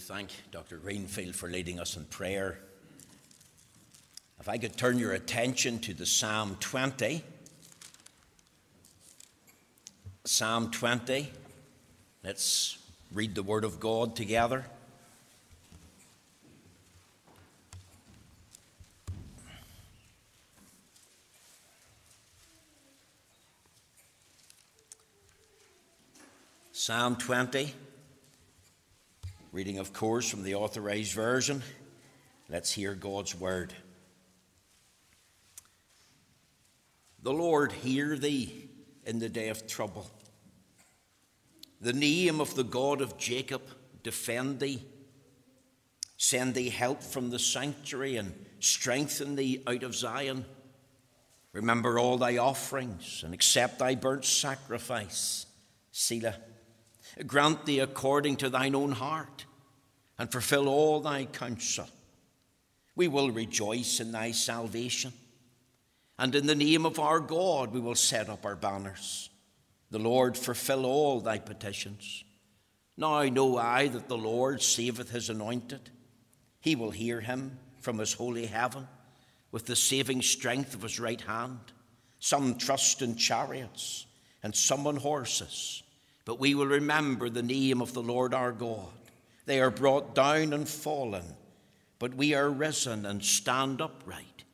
thank Dr. Greenfield for leading us in prayer. If I could turn your attention to the Psalm 20. Psalm 20. Let's read the Word of God together. Psalm 20. Reading, of course, from the Authorized Version. Let's hear God's Word. The Lord hear thee in the day of trouble. The name of the God of Jacob defend thee. Send thee help from the sanctuary and strengthen thee out of Zion. Remember all thy offerings and accept thy burnt sacrifice. Selah. Grant thee according to thine own heart, and fulfill all thy counsel. We will rejoice in thy salvation, and in the name of our God we will set up our banners. The Lord fulfill all thy petitions. Now know I that the Lord saveth his anointed. He will hear him from his holy heaven with the saving strength of his right hand. Some trust in chariots and some on horses, but we will remember the name of the Lord our God. They are brought down and fallen, but we are risen and stand upright.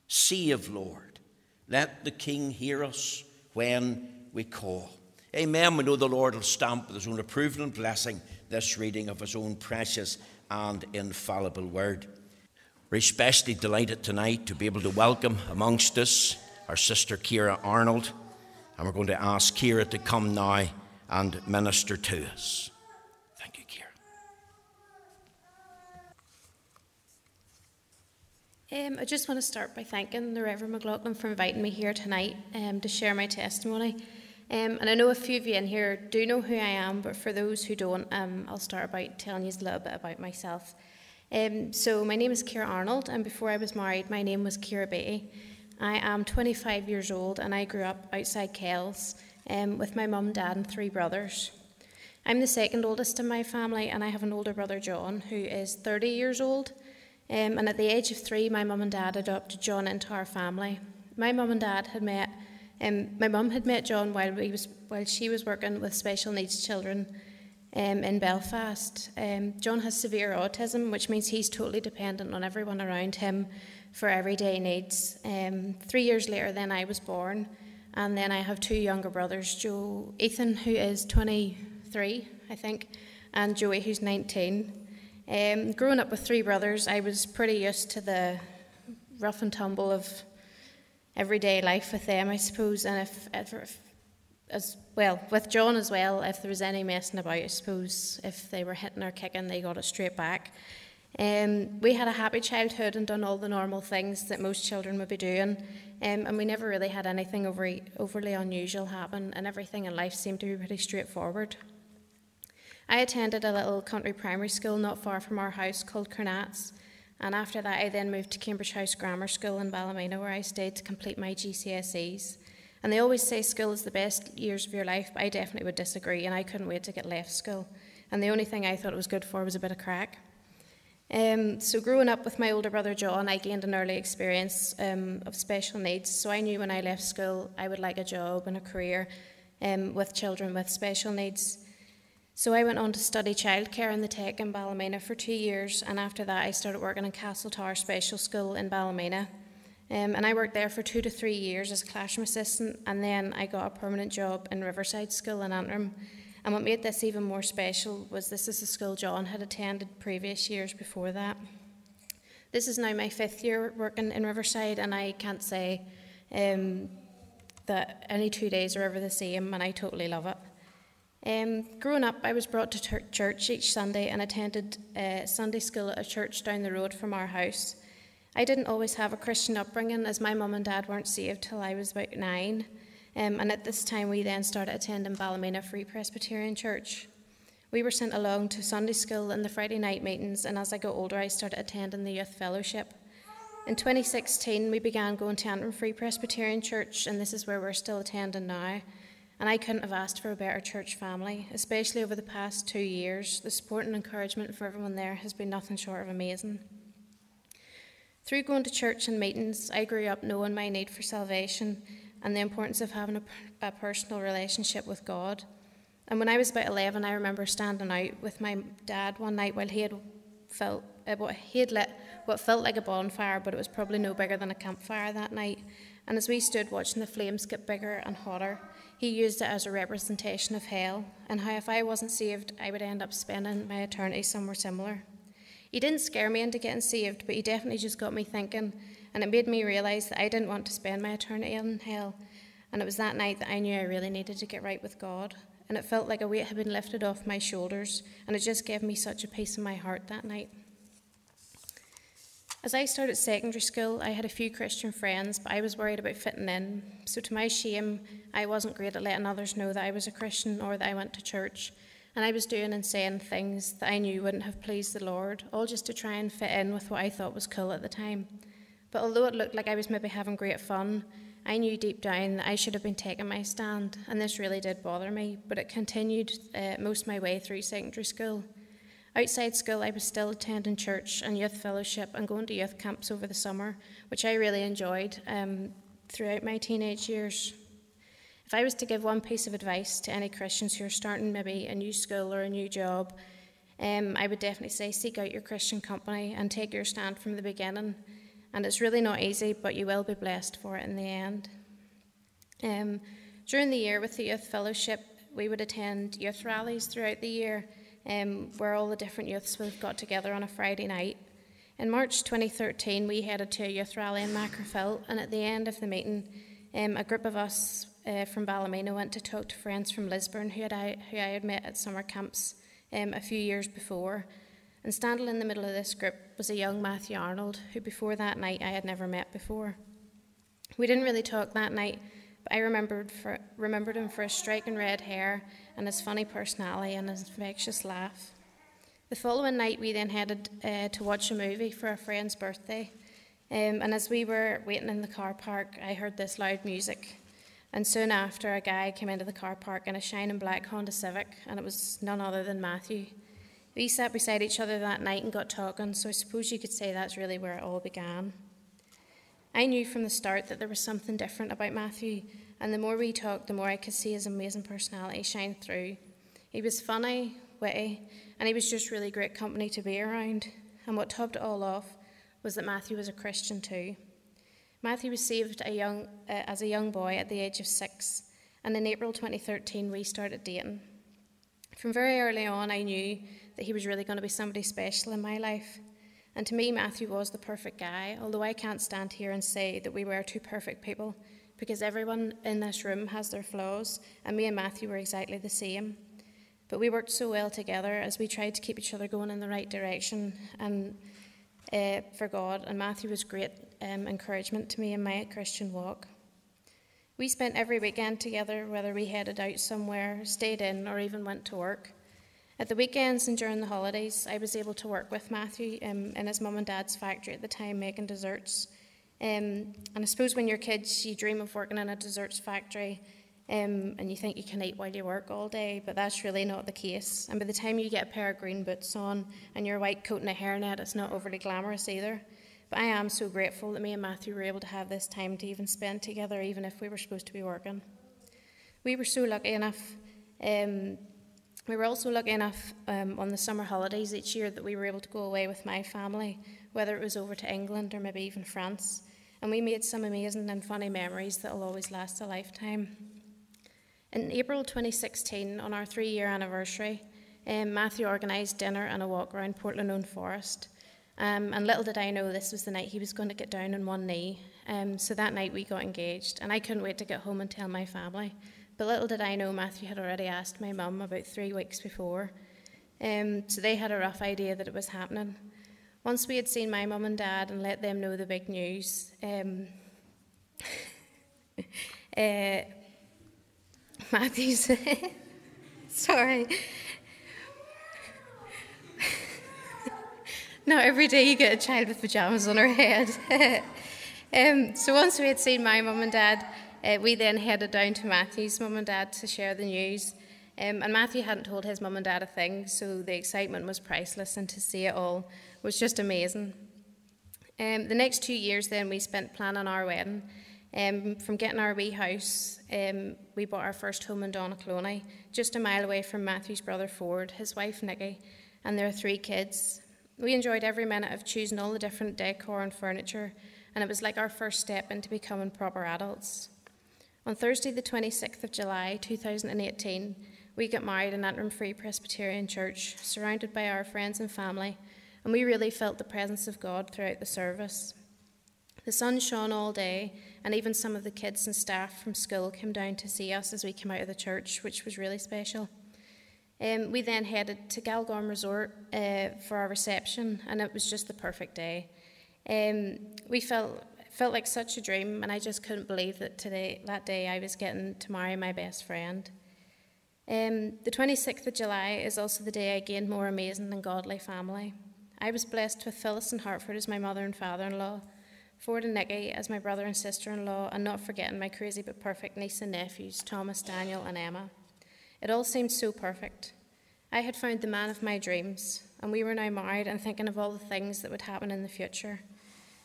Save, Lord. Let the King hear us when we call. Amen. We know the Lord will stamp with his own approval and blessing this reading of his own precious and infallible word. We're especially delighted tonight to be able to welcome amongst us our sister Ciara Arnold, and we're going to ask Ciara to come now and minister to us. Thank you, Ciara. I just want to start by thanking the Reverend McLaughlin for inviting me here tonight to share my testimony. And I know a few of you in here do know who I am, but for those who don't, I'll start by telling you a little bit about myself. So my name is Ciara Arnold, and before I was married, my name was Ciara Beatty. I am 25 years old, and I grew up outside Kells with my mum, dad, and 3 brothers. I'm the second oldest in my family, and I have an older brother, John, who is 30 years old. And at the age of 3, my mum and dad adopted John into our family. My mum and dad had met. My mum had met John while she was working with special needs children in Belfast. John has severe autism, which means he's totally dependent on everyone around him for everyday needs. 3 years later, then I was born. And then I have 2 younger brothers, Ethan, who is 23, I think, and Joey, who's 19. Growing up with 3 brothers, I was pretty used to the rough and tumble of everyday life with them, I suppose. And as well, with John as well, if there was any messing about, I suppose, if they were hitting or kicking, they got it straight back. We had a happy childhood and done all the normal things that most children would be doing, and we never really had anything overly unusual happen, and everything in life seemed to be pretty straightforward. I attended a little country primary school not far from our house called Carnats, and after that I then moved to Cambridge House Grammar School in Ballymena, where I stayed to complete my GCSEs. And they always say school is the best years of your life, but I definitely would disagree, and I couldn't wait to get left school. And the only thing I thought it was good for was a bit of crack. So growing up with my older brother John, I gained an early experience of special needs. So I knew when I left school I would like a job and a career with children with special needs. So I went on to study childcare in the Tech in Ballymena for 2 years, and after that I started working in Castle Tower Special School in Ballymena. And I worked there for 2 to 3 years as a classroom assistant, and then I got a permanent job in Riverside School in Antrim. And what made this even more special was this is a school John had attended previous years before that. This is now my 5th year working in Riverside, and I can't say that any 2 days are ever the same, and I totally love it. Growing up, I was brought to church each Sunday and attended Sunday school at a church down the road from our house. I didn't always have a Christian upbringing, as my mum and dad weren't saved till I was about 9. And at this time we then started attending Ballymena Free Presbyterian Church. We were sent along to Sunday school and the Friday night meetings, and as I got older I started attending the youth fellowship. In 2016 we began going to Antrim Free Presbyterian Church, and this is where we're still attending now. and I couldn't have asked for a better church family, especially over the past 2 years. The support and encouragement for everyone there has been nothing short of amazing. Through going to church and meetings, I grew up knowing my need for salvation and the importance of having a personal relationship with God. And when I was about 11, I remember standing out with my dad one night while he had lit what felt like a bonfire, but it was probably no bigger than a campfire that night. And as we stood watching the flames get bigger and hotter, he used it as a representation of hell, and how if I wasn't saved, I would end up spending my eternity somewhere similar. He didn't scare me into getting saved, but he definitely just got me thinking, and it made me realise that I didn't want to spend my eternity in hell. And it was that night that I knew I really needed to get right with God, and it felt like a weight had been lifted off my shoulders, and it just gave me such a peace in my heart that night. As I started secondary school, I had a few Christian friends, but I was worried about fitting in. So to my shame, I wasn't great at letting others know that I was a Christian or that I went to church. And I was doing and saying things that I knew wouldn't have pleased the Lord, all just to try and fit in with what I thought was cool at the time. But although it looked like I was maybe having great fun, I knew deep down that I should have been taking my stand, and this really did bother me, but it continued most of my way through secondary school. Outside school, I was still attending church and youth fellowship and going to youth camps over the summer, which I really enjoyed throughout my teenage years. If I was to give one piece of advice to any Christians who are starting maybe a new school or a new job, I would definitely say seek out your Christian company and take your stand from the beginning. And it's really not easy, but you will be blessed for it in the end. During the year with the youth fellowship, we would attend youth rallies throughout the year, where all the different youths would have got together on a Friday night. In March 2013, we headed to a youth rally in Macrophil, and at the end of the meeting, a group of us from Ballymena went to talk to friends from Lisburn who I had met at summer camps a few years before. And standing in the middle of this group was a young Matthew Arnold, who before that night I had never met before. We didn't really talk that night, but I remembered him for his striking red hair and his funny personality and his infectious laugh. The following night we then headed to watch a movie for a friend's birthday, and as we were waiting in the car park, I heard this loud music, and soon after a guy came into the car park in a shining black Honda Civic, and it was none other than Matthew. We sat beside each other that night and got talking, so I suppose you could say that's really where it all began. I knew from the start that there was something different about Matthew, and the more we talked, the more I could see his amazing personality shine through. He was funny, witty, and he was just really great company to be around. And what topped it all off was that Matthew was a Christian too. Matthew was saved as a young boy at the age of 6, and in April 2013 we started dating. From very early on, I knew that he was really going to be somebody special in my life. And to me, Matthew was the perfect guy, although I can't stand here and say that we were two perfect people, because everyone in this room has their flaws, and me and Matthew were exactly the same. But we worked so well together as we tried to keep each other going in the right direction and for God, and Matthew was great encouragement to me in my Christian walk. We spent every weekend together, whether we headed out somewhere, stayed in, or even went to work. At the weekends and during the holidays, I was able to work with Matthew in his mum and dad's factory at the time, making desserts. And I suppose when you're kids, you dream of working in a desserts factory, and you think you can eat while you work all day, but that's really not the case. And by the time you get a pair of green boots on and your white coat and a hairnet, it's not overly glamorous either. But I am so grateful that me and Matthew were able to have this time to even spend together, even if we were supposed to be working. We were so lucky enough. We were also lucky enough on the summer holidays each year that we were able to go away with my family, whether it was over to England or maybe even France. And we made some amazing and funny memories that will always last a lifetime. In April 2016, on our 3-year anniversary, Matthew organised dinner and a walk around Portland Forest. And little did I know this was the night he was going to get down on one knee. So that night we got engaged, and I couldn't wait to get home and tell my family. But little did I know Matthew had already asked my mum about 3 weeks before. So they had a rough idea that it was happening. Once we had seen my mum and dad and let them know the big news, Matthew's... Sorry. Not every day you get a child with pyjamas on her head. So once we had seen my mum and dad, We then headed down to Matthew's mum and dad to share the news. And Matthew hadn't told his mum and dad a thing, so the excitement was priceless, and to see it all was just amazing. The next 2 years then we spent planning our wedding. From getting our wee house, we bought our first home in Donaghcloney, just a mile away from Matthew's brother Ford, his wife Nikki, and their 3 kids. We enjoyed every minute of choosing all the different decor and furniture, and it was like our first step into becoming proper adults. On Thursday the 26th of July 2018, we got married in Antrim Free Presbyterian Church, surrounded by our friends and family, and we really felt the presence of God throughout the service. The sun shone all day, and even some of the kids and staff from school came down to see us as we came out of the church, which was really special. We then headed to Galgorm Resort for our reception, and it was just the perfect day. We felt like such a dream, and I just couldn't believe that that day I was getting to marry my best friend. The 26th of July is also the day I gained more amazing and godly family. I was blessed with Phyllis and Hartford as my mother and father-in-law, Ford and Nikki as my brother and sister-in-law, and not forgetting my crazy but perfect niece and nephews, Thomas, Daniel and Emma. It all seemed so perfect. I had found the man of my dreams, and we were now married and thinking of all the things that would happen in the future.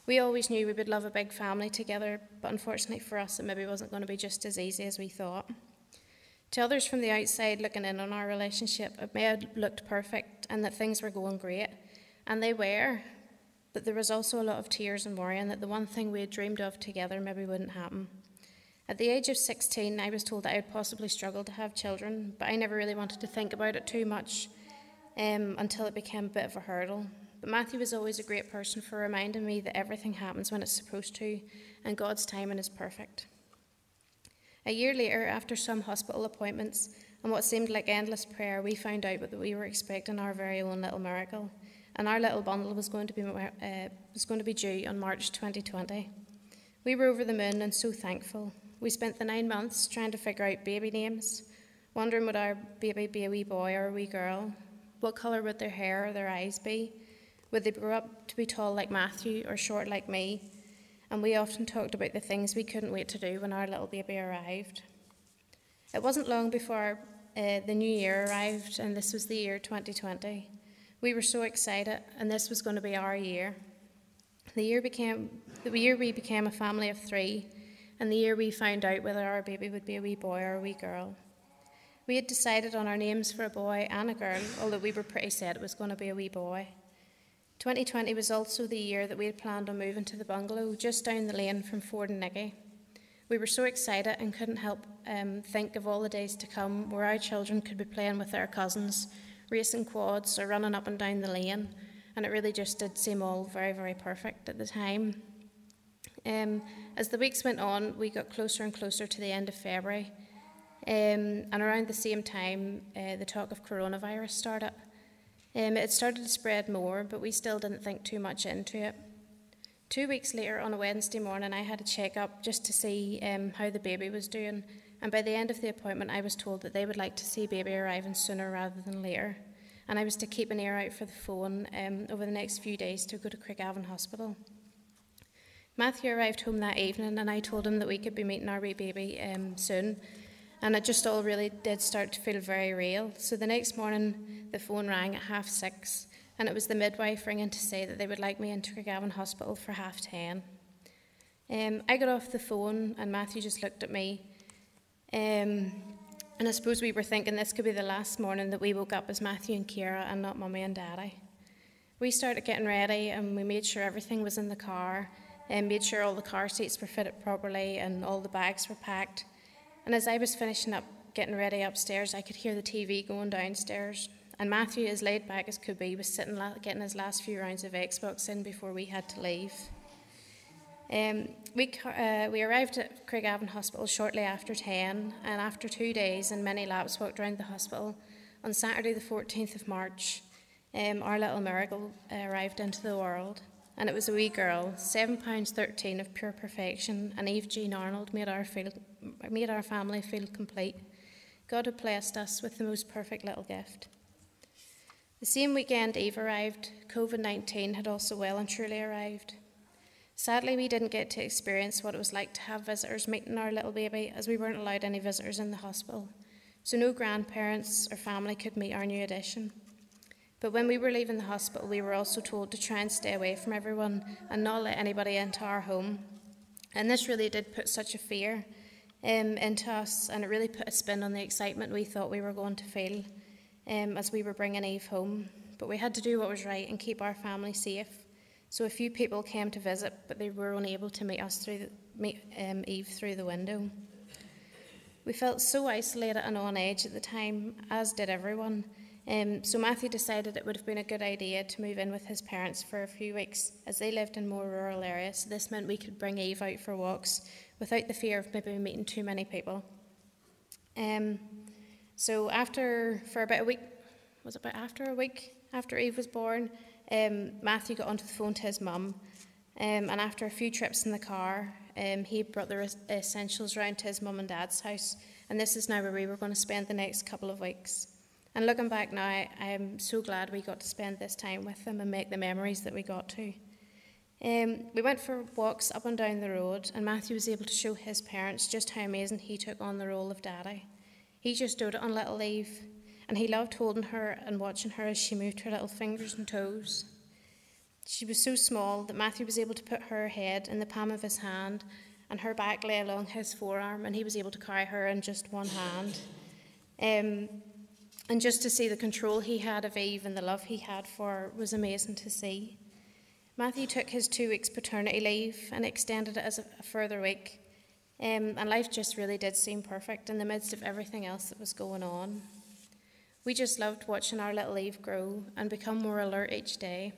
We always knew we would love a big family together, but unfortunately for us, it maybe wasn't going to be just as easy as we thought. To others from the outside looking in on our relationship, it may have looked perfect and that things were going great, and they were, but there was also a lot of tears and worrying that the one thing we had dreamed of together maybe wouldn't happen. At the age of 16, I was told that I would possibly struggle to have children, but I never really wanted to think about it too much until it became a bit of a hurdle. But Matthew was always a great person for reminding me that everything happens when it's supposed to, and God's timing is perfect. A year later, after some hospital appointments and what seemed like endless prayer, we found out that we were expecting our very own little miracle, and our little bundle was going to be due on March 2020. We were over the moon and so thankful. We spent the 9 months trying to figure out baby names, wondering would our baby be a wee boy or a wee girl? What colour would their hair or their eyes be? Would they grow up to be tall like Matthew or short like me? And we often talked about the things we couldn't wait to do when our little baby arrived. It wasn't long before the new year arrived, and this was the year 2020. We were so excited, and this was going to be our year. The year we became a family of 3, and the year we found out whether our baby would be a wee boy or a wee girl. We had decided on our names for a boy and a girl, although we were pretty set it was going to be a wee boy. 2020 was also the year that we had planned on moving to the bungalow just down the lane from Ford and Nikki. We were so excited and couldn't help think of all the days to come where our children could be playing with their cousins, racing quads or running up and down the lane, and it really just did seem all very, very perfect at the time. As the weeks went on, we got closer and closer to the end of February, and around the same time, the talk of coronavirus started. It started to spread more, but we still didn't think too much into it. 2 weeks later, on a Wednesday morning, I had a check-up just to see how the baby was doing, and by the end of the appointment, I was told that they would like to see baby arriving sooner rather than later, and I was to keep an ear out for the phone over the next few days to go to Craigavon Hospital. Matthew arrived home that evening, and I told him that we could be meeting our wee baby soon, and it just all really did start to feel very real. So the next morning, the phone rang at 6:30, and it was the midwife ringing to say that they would like me into Craigavon Hospital for 10:30. I got off the phone, and Matthew just looked at me, and I suppose we were thinking this could be the last morning that we woke up as Matthew and Ciara and not Mummy and Daddy. We started getting ready, and we made sure everything was in the car, and made sure all the car seats were fitted properly and all the bags were packed. And as I was finishing up getting ready upstairs, I could hear the TV going downstairs. And Matthew, as laid back as could be, was sitting getting his last few rounds of Xbox in before we had to leave. We arrived at Craigavon Hospital shortly after 10, and after 2 days and many laps walked around the hospital, on Saturday the 14th of March, our little miracle arrived into the world. And it was a wee girl, 7 pounds 13 of pure perfection, and Eve Jean Arnold made our family feel complete. God had blessed us with the most perfect little gift. The same weekend Eve arrived, COVID-19 had also well and truly arrived. Sadly, we didn't get to experience what it was like to have visitors meeting our little baby, as we weren't allowed any visitors in the hospital, so no grandparents or family could meet our new addition. But when we were leaving the hospital, we were also told to try and stay away from everyone and not let anybody into our home. And this really did put such a fear into us, and it really put a spin on the excitement we thought we were going to feel as we were bringing Eve home. But we had to do what was right and keep our family safe. So a few people came to visit, but they were only able to meet Eve through the window. We felt so isolated and on edge at the time, as did everyone. So Matthew decided it would have been a good idea to move in with his parents for a few weeks, as they lived in more rural areas. So this meant we could bring Eve out for walks without the fear of maybe meeting too many people. So after a week after Eve was born, Matthew got onto the phone to his mum, and after a few trips in the car, he brought the essentials round to his mum and dad's house, and this is now where we were going to spend the next couple of weeks. And looking back now, I am so glad we got to spend this time with them and make the memories that we got to. We went for walks up and down the road, and Matthew was able to show his parents just how amazing he took on the role of daddy. He just doted on little Eve, and he loved holding her and watching her as she moved her little fingers and toes. She was so small that Matthew was able to put her head in the palm of his hand, and her back lay along his forearm, and he was able to carry her in just one hand. And just to see the control he had of Eve and the love he had for her was amazing to see. Matthew took his 2 weeks paternity leave and extended it as a further week. And life just really did seem perfect in the midst of everything else that was going on. We just loved watching our little Eve grow and become more alert each day.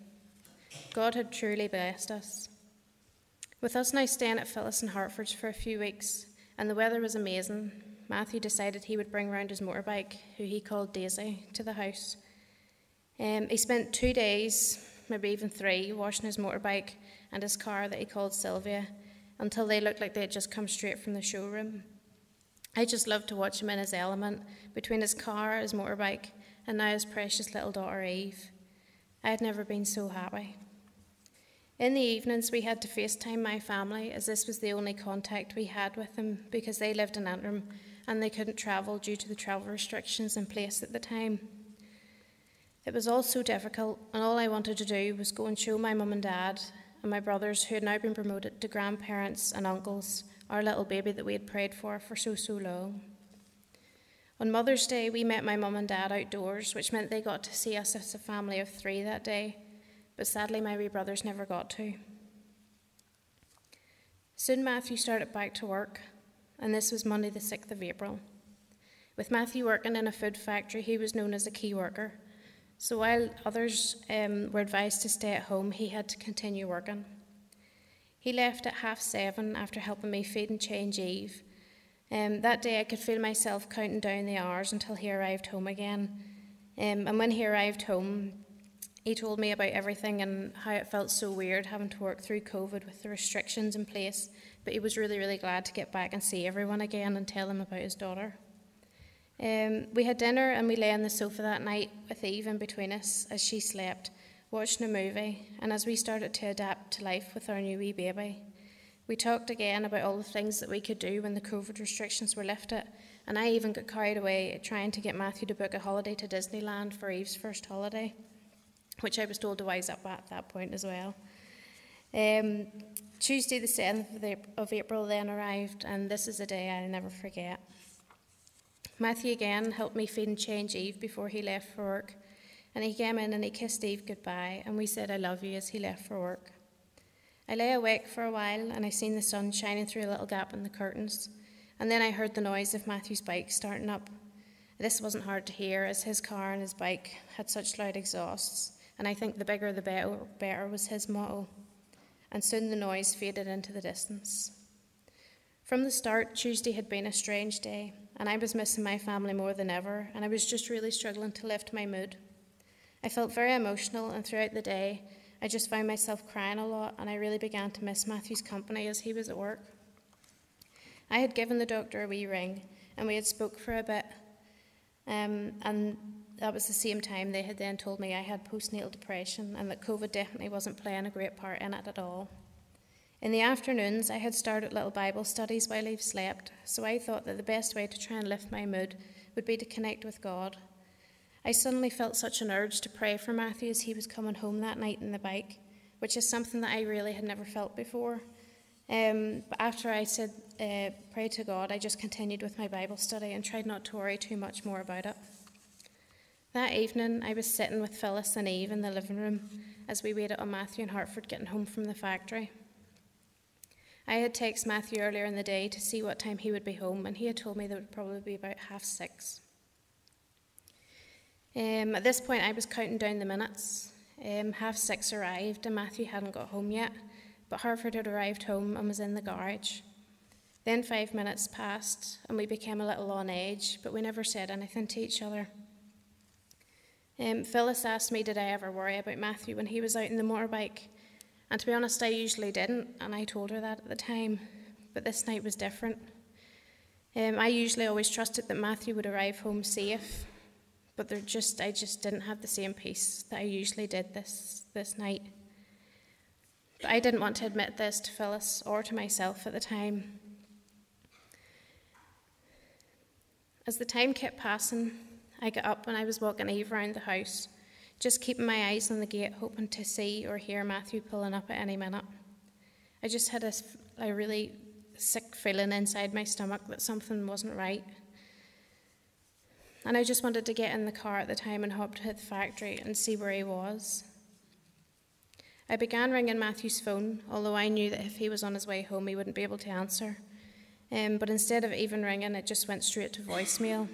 God had truly blessed us. With us now staying at Phyllis and Hartford's for a few weeks, and the weather was amazing, Matthew decided he would bring round his motorbike, who he called Daisy, to the house. He spent 2 days, maybe even 3, washing his motorbike and his car that he called Sylvia, until they looked like they had just come straight from the showroom. I just loved to watch him in his element, between his car, his motorbike, and now his precious little daughter Eve. I had never been so happy. In the evenings, we had to FaceTime my family, as this was the only contact we had with them, because they lived in Antrim and they couldn't travel due to the travel restrictions in place at the time. It was all so difficult, and all I wanted to do was go and show my mum and dad and my brothers, who had now been promoted to grandparents and uncles, our little baby that we had prayed for so long. On Mother's Day, we met my mum and dad outdoors, which meant they got to see us as a family of 3 that day, but sadly my wee brothers never got to. Soon Matthew started back to work, and this was Monday the 6th of April. With Matthew working in a food factory, he was known as a key worker. So while others were advised to stay at home, he had to continue working. He left at 7:30 after helping me feed and change Eve. That day I could feel myself counting down the hours until he arrived home again. And when he arrived home, he told me about everything and how it felt so weird having to work through COVID with the restrictions in place, but he was really glad to get back and see everyone again and tell them about his daughter. We had dinner and we lay on the sofa that night with Eve in between us as she slept, watching a movie, and as we started to adapt to life with our new wee baby. We talked again about all the things that we could do when the COVID restrictions were lifted, and I even got carried away trying to get Matthew to book a holiday to Disneyland for Eve's first holiday, which I was told to wise up at that point as well. Tuesday the 7th of April then arrived, and this is a day I'll never forget. Matthew again helped me feed and change Eve before he left for work, and he came in and he kissed Eve goodbye, and we said I love you as he left for work. I lay awake for a while, and I seen the sun shining through a little gap in the curtains, and then I heard the noise of Matthew's bike starting up. This wasn't hard to hear, as his car and his bike had such loud exhausts, and I think the bigger the better was his motto. And soon the noise faded into the distance. From the start, Tuesday had been a strange day, and I was missing my family more than ever, and I was just really struggling to lift my mood. I felt very emotional, and throughout the day, I just found myself crying a lot, and I really began to miss Matthew's company as he was at work. I had given the doctor a wee ring, and we had spoke for a bit, and that was the same time they had then told me I had postnatal depression and that COVID definitely wasn't playing a great part in it at all. In the afternoons, I had started little Bible studies while Eve slept, so I thought that the best way to try and lift my mood would be to connect with God. I suddenly felt such an urge to pray for Matthew as he was coming home that night in the bike, which is something that I really had never felt before. But after I said, pray to God, I just continued with my Bible study and tried not to worry too much more about it. That evening, I was sitting with Phyllis and Eve in the living room as we waited on Matthew and Hartford getting home from the factory. I had texted Matthew earlier in the day to see what time he would be home, and he had told me that it would probably be about 6:30. At this point, I was counting down the minutes. 6:30 arrived, and Matthew hadn't got home yet, but Hartford had arrived home and was in the garage. Then 5 minutes passed, and we became a little on edge, but we never said anything to each other. Phyllis asked me, did I ever worry about Matthew when he was out in the motorbike? And to be honest, I usually didn't, and I told her that at the time, but this night was different. I usually always trusted that Matthew would arrive home safe, but I just didn't have the same peace that I usually did this night. But I didn't want to admit this to Phyllis or to myself at the time. As the time kept passing, I got up and I was walking Eve around the house, just keeping my eyes on the gate, hoping to see or hear Matthew pulling up at any minute. I just had a really sick feeling inside my stomach that something wasn't right. And I just wanted to get in the car at the time and hop to the factory and see where he was. I began ringing Matthew's phone, although I knew that if he was on his way home, he wouldn't be able to answer. But instead of even ringing, it just went straight to voicemail.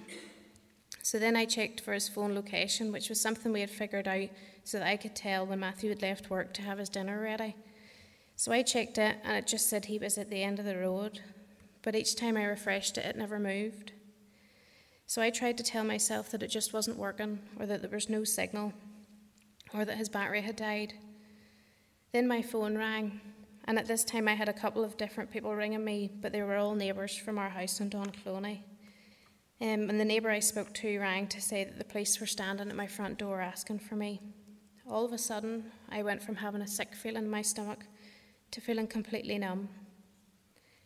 So then I checked for his phone location, which was something we had figured out so that I could tell when Matthew had left work to have his dinner ready. So I checked it, and it just said he was at the end of the road. But each time I refreshed it, it never moved. So I tried to tell myself that it just wasn't working, or that there was no signal, or that his battery had died. Then my phone rang, and at this time I had a couple of different people ringing me, but they were all neighbours from our house in Doncloney. And the neighbour I spoke to rang to say that the police were standing at my front door asking for me. All of a sudden, I went from having a sick feeling in my stomach to feeling completely numb.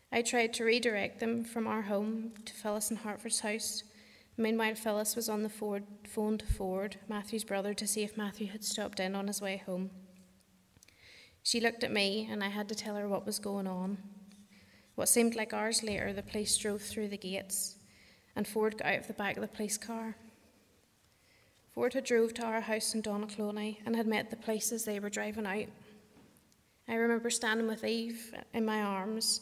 I tried to redirect them from our home to Phyllis and Hartford's house. Meanwhile, Phyllis was on the phone to Ford, Matthew's brother, to see if Matthew had stopped in on his way home. She looked at me, and I had to tell her what was going on. What seemed like hours later, the police drove through the gates, and Ford got out of the back of the police car. Ford had drove to our house in Doncloney and had met the police as they were driving out. I remember standing with Eve in my arms,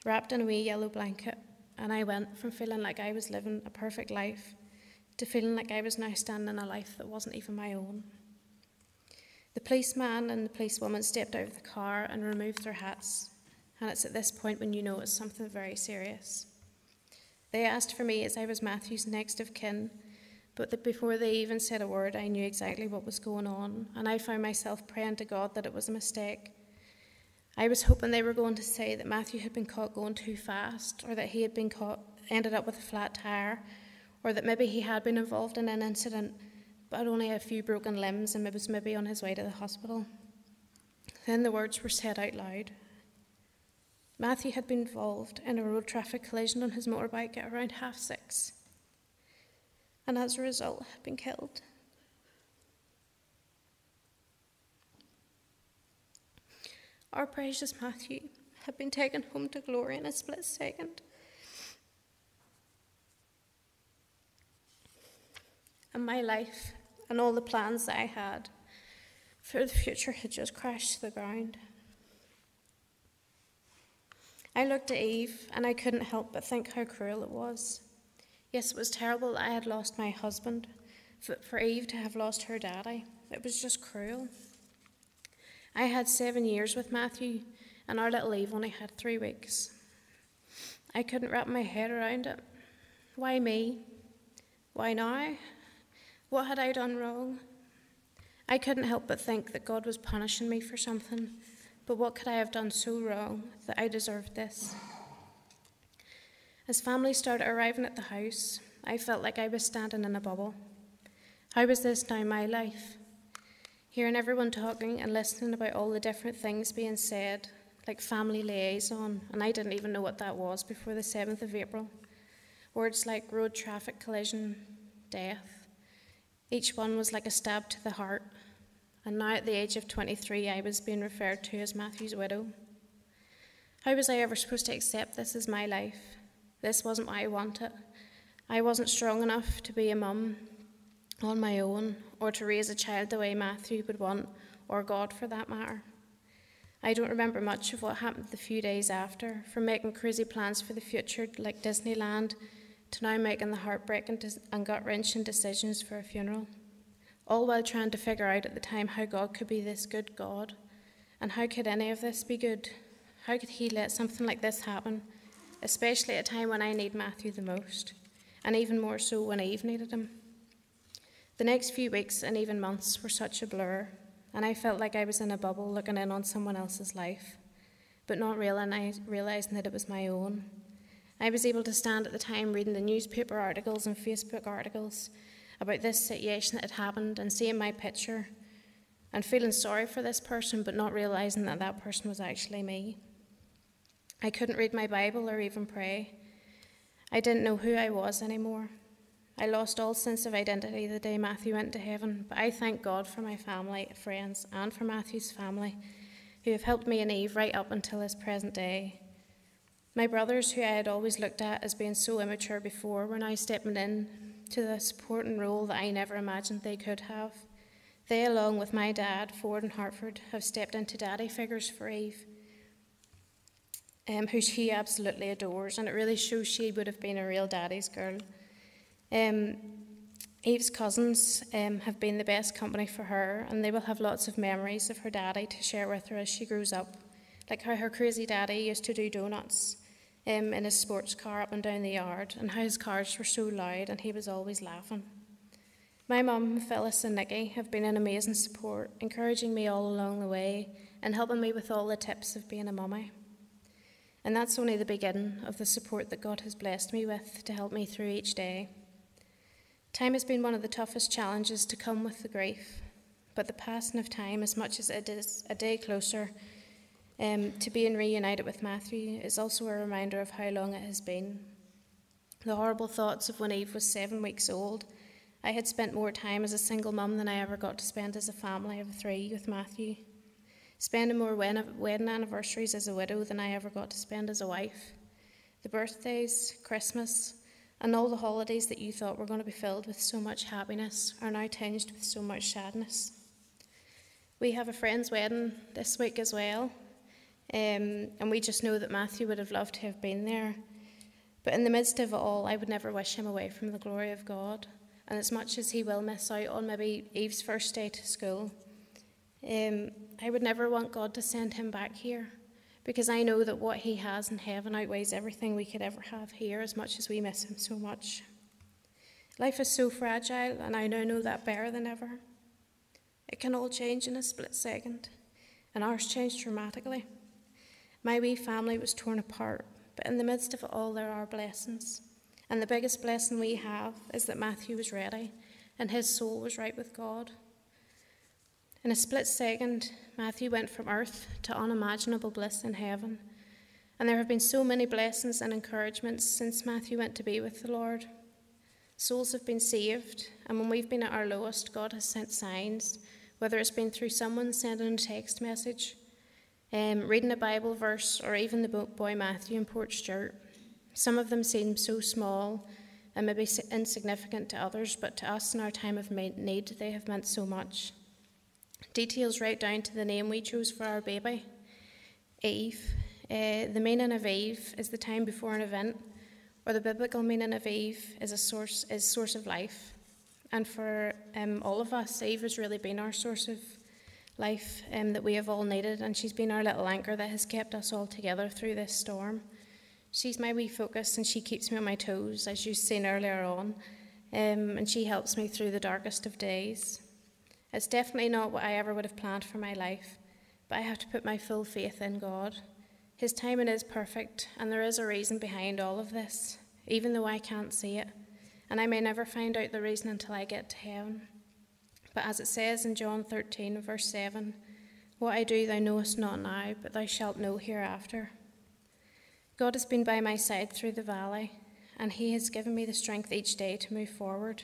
wrapped in a wee yellow blanket, and I went from feeling like I was living a perfect life to feeling like I was now standing in a life that wasn't even my own. The policeman and the policewoman stepped out of the car and removed their hats, and it's at this point when you know it's something very serious. They asked for me as I was Matthew's next of kin, but before they even said a word, I knew exactly what was going on, and I found myself praying to God that it was a mistake. I was hoping they were going to say that Matthew had been caught going too fast, or that he had been ended up with a flat tire, or that maybe he had been involved in an incident, but only a few broken limbs and was maybe on his way to the hospital. Then the words were said out loud. Matthew had been involved in a road traffic collision on his motorbike at around 6:30, and as a result had been killed. Our precious Matthew had been taken home to glory in a split second. And my life and all the plans that I had for the future had just crashed to the ground. I looked at Eve, and I couldn't help but think how cruel it was. Yes, it was terrible that I had lost my husband, but for Eve to have lost her daddy, it was just cruel. I had 7 years with Matthew, and our little Eve only had 3 weeks. I couldn't wrap my head around it. Why me? Why now? What had I done wrong? I couldn't help but think that God was punishing me for something, but what could I have done so wrong that I deserved this? As family started arriving at the house, I felt like I was standing in a bubble. How was this now my life? Hearing everyone talking and listening about all the different things being said, like family liaison, and I didn't even know what that was before the 7th of April. Words like road traffic collision, death. Each one was like a stab to the heart. And now at the age of 23, I was being referred to as Matthew's widow. How was I ever supposed to accept this as my life? This wasn't what I wanted. I wasn't strong enough to be a mum on my own, or to raise a child the way Matthew would want, or God for that matter. I don't remember much of what happened the few days after, from making crazy plans for the future like Disneyland, to now making the heartbreaking and gut-wrenching decisions for a funeral. All while trying to figure out at the time how God could be this good God, and how could any of this be good? How could he let something like this happen, especially at a time when I need Matthew the most, and even more so when Eve needed him? The next few weeks and even months were such a blur, and I felt like I was in a bubble looking in on someone else's life, but not realising that it was my own. I was able to stand at the time reading the newspaper articles and Facebook articles about this situation that had happened, and seeing my picture and feeling sorry for this person, but not realising that that person was actually me. I couldn't read my Bible or even pray. I didn't know who I was anymore. I lost all sense of identity the day Matthew went to heaven, but I thank God for my family, friends, and for Matthew's family, who have helped me and Eve right up until this present day. My brothers, who I had always looked at as being so immature before, were now stepping in to the supporting role that I never imagined they could have. They, along with my dad, Ford and Hartford, have stepped into daddy figures for Eve, who she absolutely adores, and it really shows she would have been a real daddy's girl. Eve's cousins have been the best company for her, and they will have lots of memories of her daddy to share with her as she grows up, like how her crazy daddy used to do donuts in his sports car up and down the yard, and how his cars were so loud and he was always laughing. My mum, Phyllis, and Nikki have been an amazing support, encouraging me all along the way and helping me with all the tips of being a mummy. And that's only the beginning of the support that God has blessed me with to help me through each day. Time has been one of the toughest challenges to come with the grief, but the passing of time, as much as it is a day closer to being reunited with Matthew, is also a reminder of how long it has been. The horrible thoughts of when Eve was 7 weeks old. I had spent more time as a single mum than I ever got to spend as a family of 3 with Matthew. Spending more wedding anniversaries as a widow than I ever got to spend as a wife. The birthdays, Christmas, and all the holidays that you thought were going to be filled with so much happiness are now tinged with so much sadness. We have a friend's wedding this week as well, and we just know that Matthew would have loved to have been there. But in the midst of it all, I would never wish him away from the glory of God. And as much as he will miss out on maybe Eve's first day to school, I would never want God to send him back here, because I know that what he has in heaven outweighs everything we could ever have here, as much as we miss him so much. Life is so fragile, and I now know that better than ever. It can all change in a split second, and ours changed dramatically. My wee family was torn apart, but in the midst of it all there are blessings. And the biggest blessing we have is that Matthew was ready, and his soul was right with God. In a split second, Matthew went from earth to unimaginable bliss in heaven. And there have been so many blessings and encouragements since Matthew went to be with the Lord. Souls have been saved, and when we've been at our lowest, God has sent signs, whether it's been through someone sending a text message, reading a Bible verse, or even the boy Matthew in Port Stewart. Some of them seem so small and maybe insignificant to others, but to us in our time of need, they have meant so much. Details right down to the name we chose for our baby, Eve. The meaning of Eve is the time before an event, or the biblical meaning of Eve is source of life. And for all of us, Eve has really been our source of life that we have all needed, and she's been our little anchor that has kept us all together through this storm. She's my wee focus, and she keeps me on my toes, as you've seen earlier on, and she helps me through the darkest of days. It's definitely not what I ever would have planned for my life, but I have to put my full faith in God. His timing is perfect, and there is a reason behind all of this, even though I can't see it, and I may never find out the reason until I get to heaven. But as it says in John 13, verse 7, What I do thou knowest not now, but thou shalt know hereafter. God has been by my side through the valley, and he has given me the strength each day to move forward.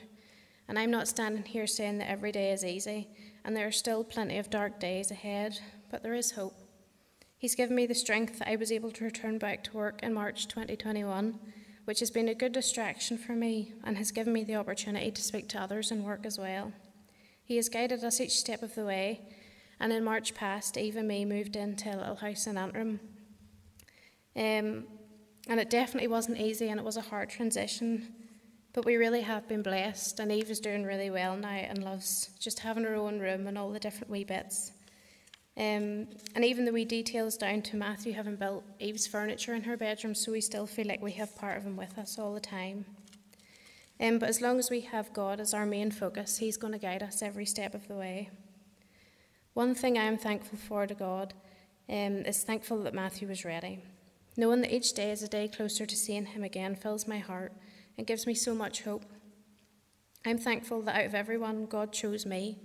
And I'm not standing here saying that every day is easy, and there are still plenty of dark days ahead, but there is hope. He's given me the strength that I was able to return back to work in March 2021, which has been a good distraction for me and has given me the opportunity to speak to others and work as well. He has guided us each step of the way, and in March past, Eve and me moved into a little house in Antrim. And it definitely wasn't easy, and it was a hard transition, but we really have been blessed, and Eve is doing really well now and loves just having her own room and all the different wee bits. And even the wee details down to Matthew having built Eve's furniture in her bedroom, so we still feel like we have part of him with us all the time. But as long as we have God as our main focus, he's going to guide us every step of the way. One thing I am thankful for to God is thankful that Matthew was ready. Knowing that each day is a day closer to seeing him again fills my heart and gives me so much hope. I'm thankful that out of everyone, God chose me.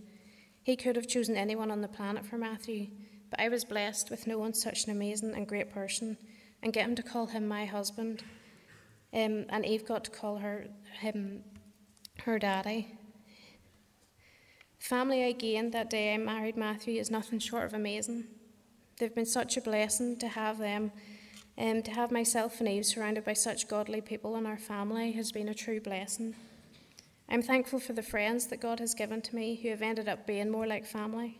He could have chosen anyone on the planet for Matthew, but I was blessed with knowing such an amazing and great person and get him to call him my husband. And Eve got to call him her daddy. The family I gained that day I married Matthew is nothing short of amazing. They've been such a blessing to have them, and to have myself and Eve surrounded by such godly people in our family has been a true blessing. I'm thankful for the friends that God has given to me who have ended up being more like family.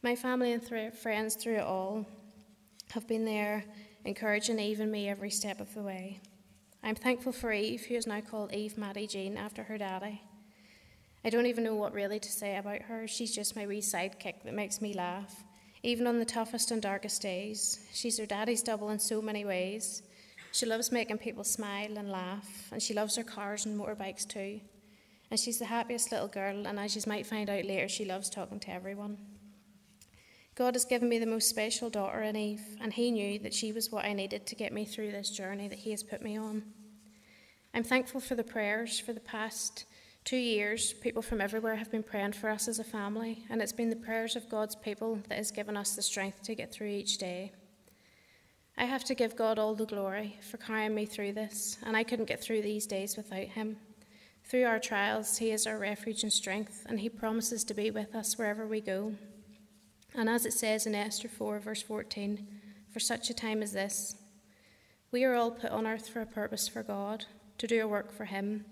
My family and friends through it all have been there, encouraging Eve and me every step of the way. I'm thankful for Eve, who is now called Eve Maddie Jean after her daddy. I don't even know what really to say about her. She's just my wee sidekick that makes me laugh. Even on the toughest and darkest days, she's her daddy's double in so many ways. She loves making people smile and laugh, and she loves her cars and motorbikes too. And she's the happiest little girl, and as you might find out later, she loves talking to everyone. God has given me the most special daughter in Eve, and he knew that she was what I needed to get me through this journey that he has put me on. I'm thankful for the prayers. For the past 2 years, people from everywhere have been praying for us as a family, and it's been the prayers of God's people that has given us the strength to get through each day. I have to give God all the glory for carrying me through this, and I couldn't get through these days without him. Through our trials, he is our refuge and strength, and he promises to be with us wherever we go. And as it says in Esther 4, verse 14, for such a time as this, we are all put on earth for a purpose for God, to do a work for him.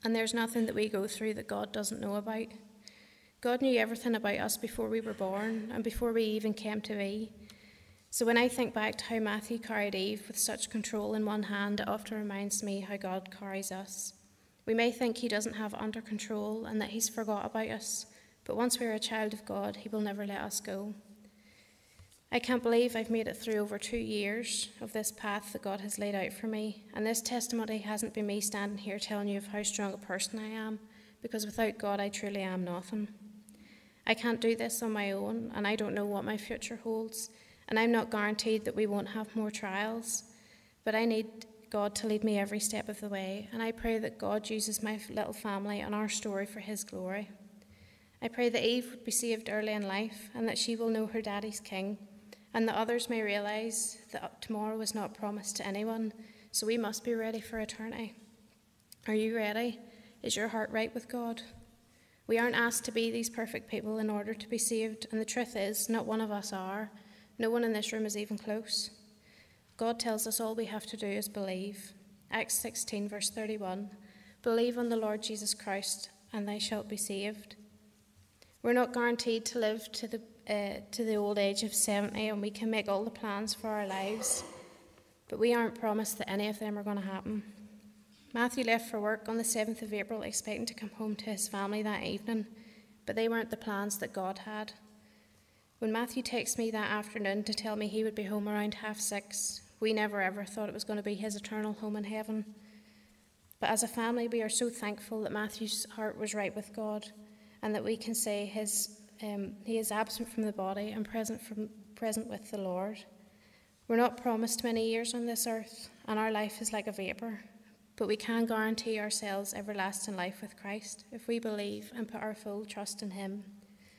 And there's nothing that we go through that God doesn't know about. God knew everything about us before we were born and before we even came to be. So when I think back to how Matthew carried Eve with such control in one hand, it often reminds me how God carries us. We may think he doesn't have under control and that he's forgot about us, but once we're a child of God, he will never let us go. I can't believe I've made it through over 2 years of this path that God has laid out for me, and this testimony hasn't been me standing here telling you of how strong a person I am, because without God I truly am nothing. I can't do this on my own, and I don't know what my future holds, and I'm not guaranteed that we won't have more trials, but I need God to lead me every step of the way, and I pray that God uses my little family and our story for his glory. I pray that Eve would be saved early in life and that she will know her daddy's king, and that others may realise that tomorrow is not promised to anyone, so we must be ready for eternity. Are you ready? Is your heart right with God? We aren't asked to be these perfect people in order to be saved, and the truth is, not one of us are. No one in this room is even close. God tells us all we have to do is believe. Acts 16, verse 31, believe on the Lord Jesus Christ, and thou shalt be saved. We're not guaranteed to live to the old age of 70, and we can make all the plans for our lives, but we aren't promised that any of them are going to happen. Matthew left for work on the 7th of April expecting to come home to his family that evening, but they weren't the plans that God had. When Matthew texted me that afternoon to tell me he would be home around 6:30, we never ever thought it was going to be his eternal home in heaven. But as a family, we are so thankful that Matthew's heart was right with God, and that we can say he is absent from the body and present with the Lord. We're not promised many years on this earth, and our life is like a vapour, but we can guarantee ourselves everlasting life with Christ if we believe and put our full trust in him.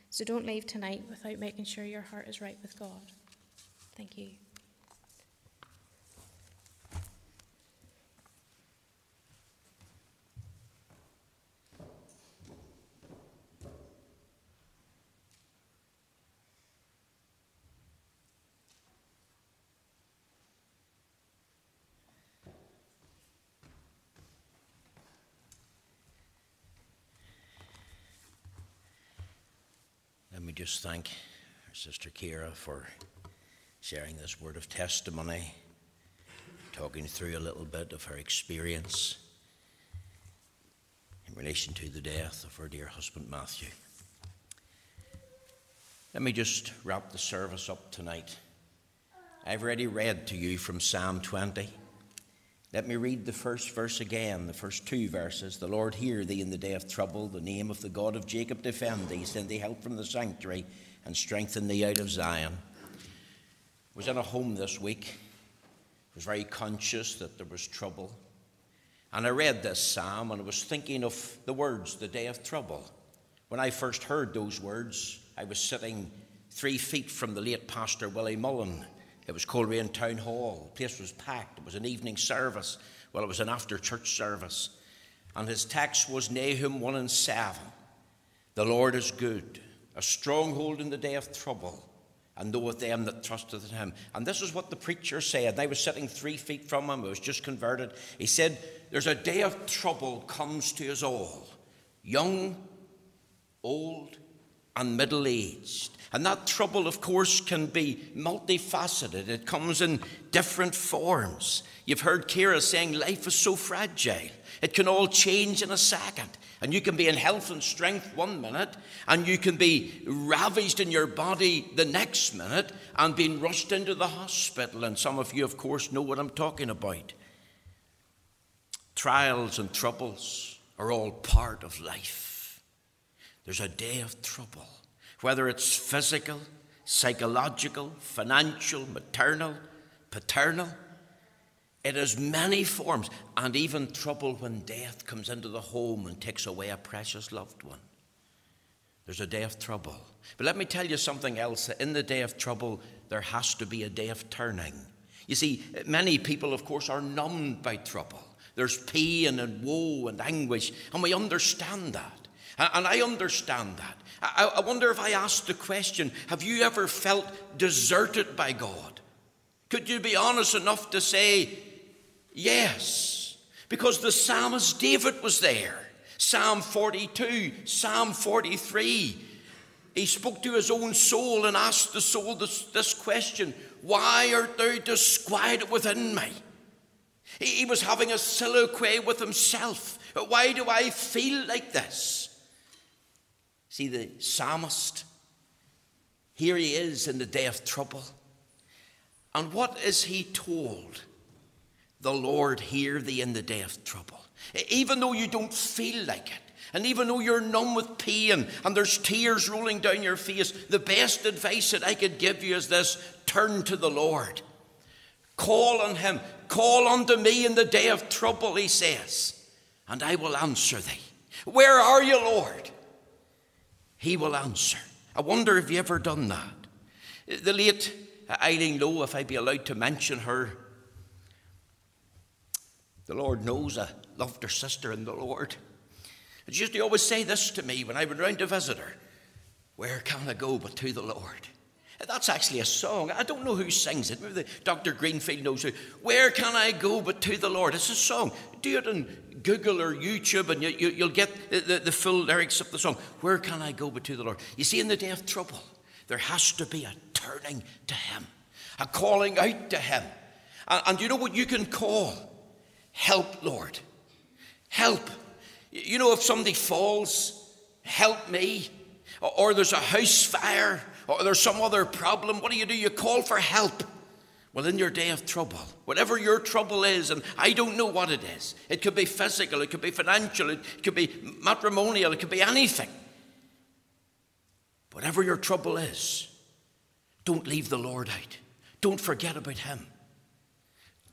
So don't leave tonight without making sure your heart is right with God. Thank you. Let me just thank our sister Ciara for sharing this word of testimony, talking through a little bit of her experience in relation to the death of her dear husband Matthew. Let me just wrap the service up tonight. I've already read to you from Psalm 20. Let me read the first verse again, the first two verses. The Lord hear thee in the day of trouble. The name of the God of Jacob defend thee. Send thee help from the sanctuary and strengthen thee out of Zion. I was in a home this week. I was very conscious that there was trouble. And I read this psalm and I was thinking of the words, the day of trouble. When I first heard those words, I was sitting 3 feet from the late Pastor Willie Mullen. It was Coleraine Town Hall. The place was packed. It was an evening service. Well, it was an after-church service. And his text was Nahum 1:7. The Lord is good, a stronghold in the day of trouble, and knoweth them that trusteth in him. And this is what the preacher said. And I was sitting 3 feet from him. I was just converted. He said, there's a day of trouble comes to us all, young, old, and middle-aged. And that trouble, of course, can be multifaceted. It comes in different forms. You've heard Ciara saying life is so fragile. It can all change in a second. And you can be in health and strength 1 minute, and you can be ravaged in your body the next minute and being rushed into the hospital. And some of you, of course, know what I'm talking about. Trials and troubles are all part of life. There's a day of trouble. Whether it's physical, psychological, financial, maternal, paternal, it has many forms, and even trouble when death comes into the home and takes away a precious loved one. There's a day of trouble. But let me tell you something else. In the day of trouble, there has to be a day of turning. You see, many people, of course, are numbed by trouble. There's pain and woe and anguish, and we understand that. And I understand that. I wonder if I asked the question, have you ever felt deserted by God? Could you be honest enough to say, yes? Because the psalmist David was there. Psalm 42, Psalm 43. He spoke to his own soul and asked the soul this question, why art thou disquieted within me? He was having a soliloquy with himself. Why do I feel like this? See, the psalmist, here he is in the day of trouble. And what is he told? The Lord hear thee in the day of trouble. Even though you don't feel like it, and even though you're numb with pain and there's tears rolling down your face, the best advice that I could give you is this: turn to the Lord. Call on him. Call unto me in the day of trouble, he says, and I will answer thee. Where are you, Lord? He will answer. I wonder if you ever done that. The late Eileen Lowe, if I be allowed to mention her, the Lord knows I loved her sister in the Lord. And she used to always say this to me when I went round to visit her: where can I go but to the Lord? That's actually a song. I don't know who sings it. Maybe Dr. Greenfield knows who. Where can I go but to the Lord? It's a song. Do it on Google or YouTube and you'll get the full lyrics of the song. Where can I go but to the Lord? You see, in the day of trouble, there has to be a turning to him, a calling out to him. And you know what you can call? Help, Lord. Help. You know, if somebody falls, help me. Or there's a house fire, or there's some other problem, what do? You call for help. Well, in your day of trouble, whatever your trouble is, and I don't know what it is. It could be physical, it could be financial, it could be matrimonial, it could be anything. Whatever your trouble is, don't leave the Lord out. Don't forget about him.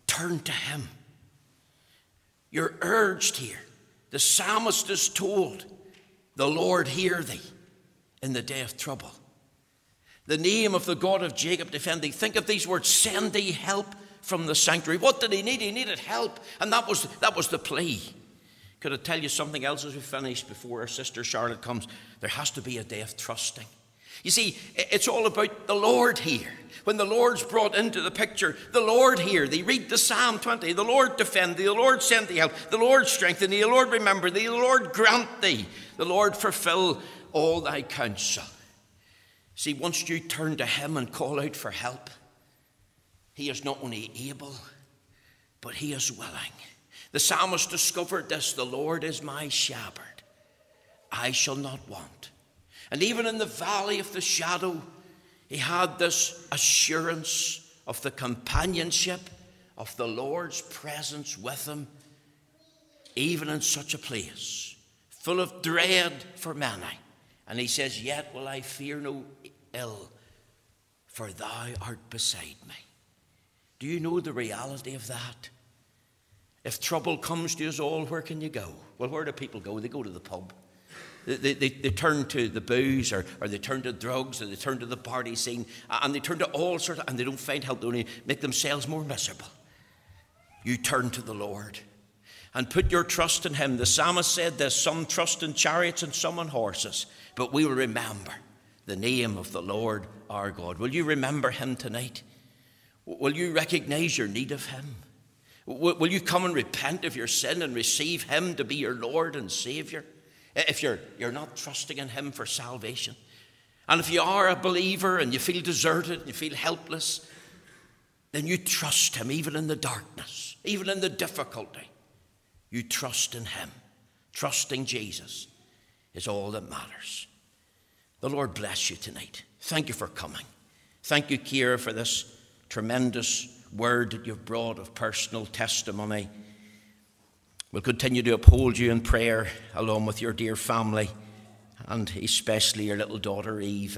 Turn to him. You're urged here. The psalmist is told, the Lord hear thee in the day of trouble. The name of the God of Jacob defend thee. Think of these words, send thee help from the sanctuary. What did he need? He needed help, and that was the plea. Could I tell you something else as we finish before our sister Charlotte comes? There has to be a day of trusting. You see, it's all about the Lord here. When the Lord's brought into the picture, the Lord here, they read the Psalm 20, the Lord defend thee, the Lord send thee help, the Lord strengthen thee, the Lord remember thee, the Lord grant thee, the Lord fulfill all thy counsel. See, once you turn to him and call out for help, he is not only able, but he is willing. The psalmist discovered this, the Lord is my shepherd, I shall not want. And even in the valley of the shadow, he had this assurance of the companionship of the Lord's presence with him, even in such a place, full of dread for many. And he says, yet will I fear no ill, for thou art beside me. Do you know the reality of that? If trouble comes to us all, where can you go? Well, where do people go? They go to the pub. They turn to the booze, or they turn to drugs, or they turn to the party scene, and they turn to all sorts of, and they don't find help, they only make themselves more miserable. You turn to the Lord and put your trust in him. The psalmist said this, some trust in chariots and some in horses, but we will remember the name of the Lord our God. Will you remember him tonight? Will you recognize your need of him? Will you come and repent of your sin and receive him to be your Lord and Savior? If you're not trusting in him for salvation. And if you are a believer and you feel deserted, you feel helpless, then you trust him even in the darkness, even in the difficulty. You trust in him. Trusting Jesus is all that matters. The Lord bless you tonight. Thank you for coming. Thank you, Ciara, for this tremendous word that you've brought of personal testimony. We'll continue to uphold you in prayer along with your dear family and especially your little daughter Eve.